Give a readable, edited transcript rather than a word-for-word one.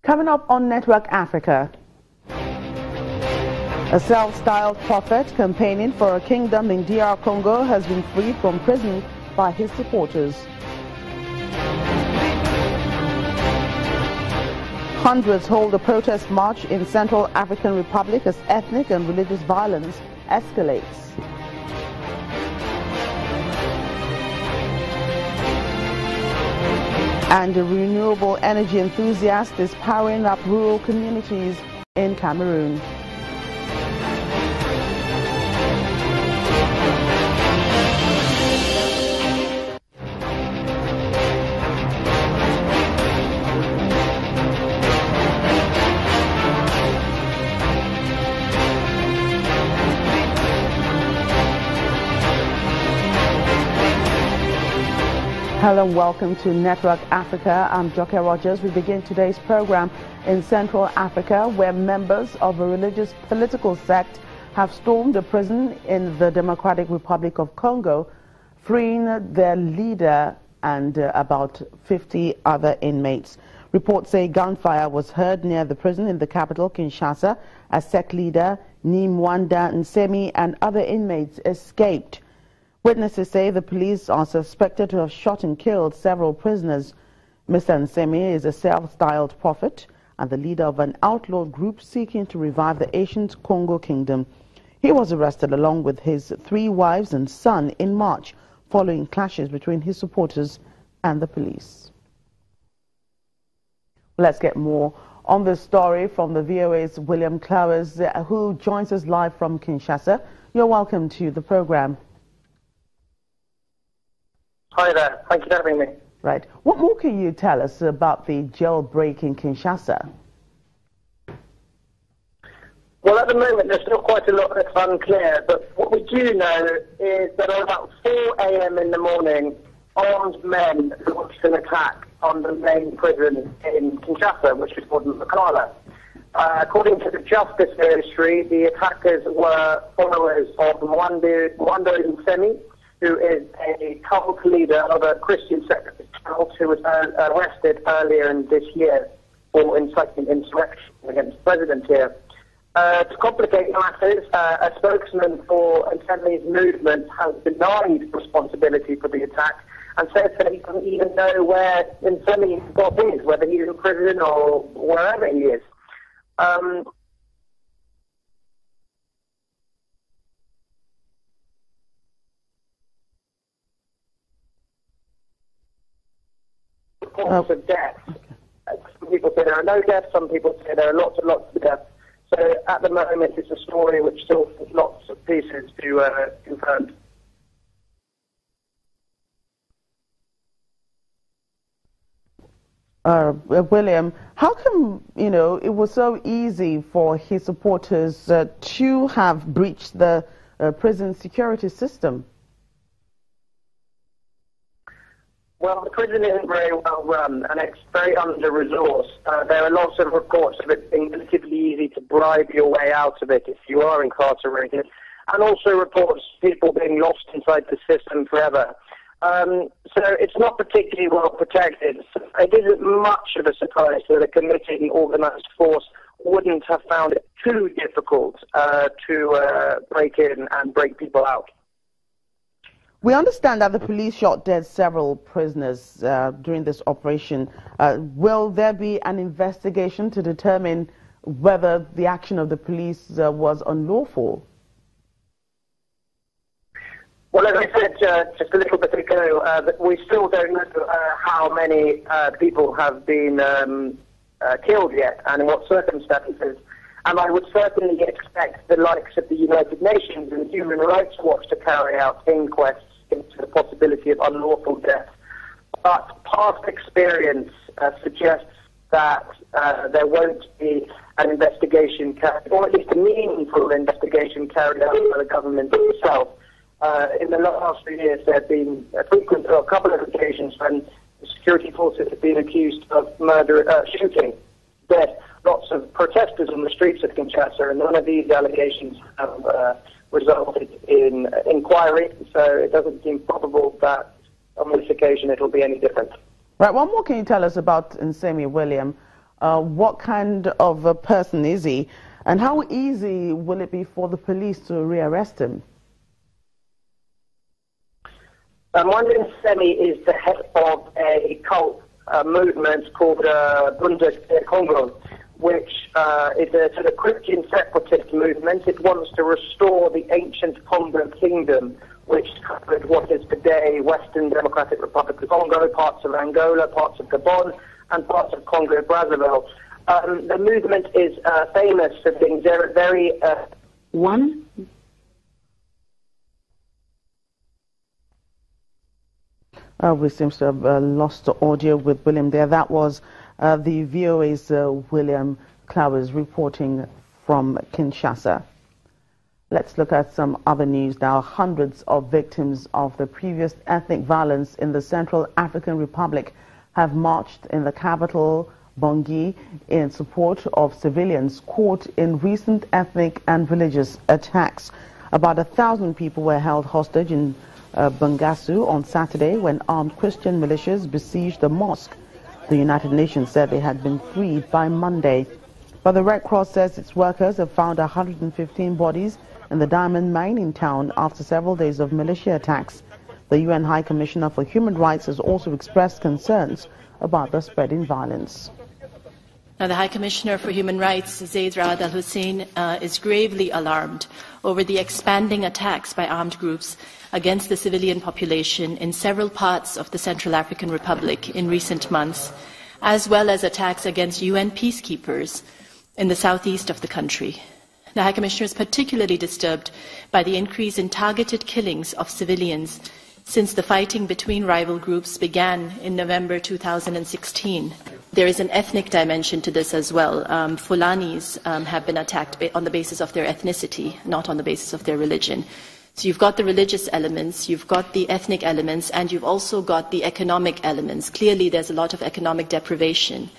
Coming up on Network Africa, a self-styled prophet campaigning for a kingdom in DR Congo has been freed from prison by his supporters. Hundreds hold a protest march in Central African Republic as ethnic and religious violence escalates. And a renewable energy enthusiast is powering up rural communities in Cameroon. Hello and welcome to Network Africa. I'm Joke Rogers. We begin today's program in Central Africa, where members of a religious political sect have stormed a prison in the Democratic Republic of Congo, freeing their leader and about 50 other inmates. Reports say gunfire was heard near the prison in the capital, Kinshasa, as sect leader Nimwanda Nsemi and other inmates escaped. Witnesses say the police are suspected to have shot and killed several prisoners. Mr. Nsemi is a self-styled prophet and the leader of an outlawed group seeking to revive the ancient Congo kingdom. He was arrested along with his 3 wives and son in March, following clashes between his supporters and the police. Let's get more on this story from the VOA's William Clowers, who joins us live from Kinshasa. You're welcome to the program. Hi there. Thank you for having me. Right. What more can you tell us about the jailbreak in Kinshasa? Well, at the moment, there's still quite a lot that's unclear, but what we do know is that at about 4 a.m. in the morning, armed men launched an attack on the main prison in Kinshasa, which is called Makala. According to the Justice Ministry, the attackers were followers of Mwando Nsemi, who is a cult leader of a Christian separatist cult who was arrested earlier in this year for inciting insurrection against the president here. To complicate matters, a spokesman for Nsemi's movement has denied responsibility for the attack and says that he doesn't even know where Nsemi is, whether he's in prison or wherever he is. Reports of deaths. Some people say there are no deaths, some people say there are lots and lots of deaths. So at the moment it's a story which still has lots of pieces to confirm. William, how come, it was so easy for his supporters to have breached the prison security system? Well, the prison isn't very well run and it's very under-resourced. There are lots of reports of it being relatively easy to bribe your way out of it if you are incarcerated, and also reports of people being lost inside the system forever. So it's not particularly well protected. It isn't much of a surprise that a committed and organised force wouldn't have found it too difficult to break in and break people out. We understand that the police shot dead several prisoners during this operation. Will there be an investigation to determine whether the action of the police was unlawful? Well, as I said just a little bit ago, we still don't know how many people have been killed yet and in what circumstances. And I would certainly expect the likes of the United Nations and Human Rights Watch to carry out inquests into the possibility of unlawful death. But past experience suggests that there won't be an investigation carried, or at least a meaningful investigation carried out by the government itself. In the last few years, there have been a couple of occasions when the security forces have been accused of shooting dead lots of protesters on the streets of Kinshasa, and none of these allegations have resulted in inquiry, so it doesn't seem probable that on this occasion it will be any different. Right, what more can you tell us about Nsemi, William? What kind of a person is he? And how easy will it be for the police to rearrest him? Mwandin Semi is the head of a cult movement called Congo, which is a sort of Christian separatist movement. It wants to restore the ancient Congo kingdom, which covered what is today Western Democratic Republic of Congo, parts of Angola, parts of Gabon, and parts of Congo-Brazzaville. The movement is famous for being very... We seem to have lost the audio with William there. That was the VOA's William Clowes reporting from Kinshasa. Let's look at some other news now. Hundreds of victims of the previous ethnic violence in the Central African Republic have marched in the capital, Bangui, in support of civilians caught in recent ethnic and religious attacks. About 1,000 people were held hostage in Bangassou on Saturday when armed Christian militias besieged the mosque. The United Nations said they had been freed by Monday. But the Red Cross says its workers have found 115 bodies in the diamond mining town after several days of militia attacks. The UN High Commissioner for Human Rights has also expressed concerns about the spreading violence. Now, the High Commissioner for Human Rights, Zeid Ra'ad al-Hussein, is gravely alarmed over the expanding attacks by armed groups against the civilian population in several parts of the Central African Republic in recent months, as well as attacks against UN peacekeepers in the southeast of the country. The High Commissioner is particularly disturbed by the increase in targeted killings of civilians since the fighting between rival groups began in November 2016. There is an ethnic dimension to this as well. Fulanis have been attacked on the basis of their ethnicity, not on the basis of their religion. So you've got the religious elements, you've got the ethnic elements, and you've also got the economic elements. Clearly, there's a lot of economic deprivation.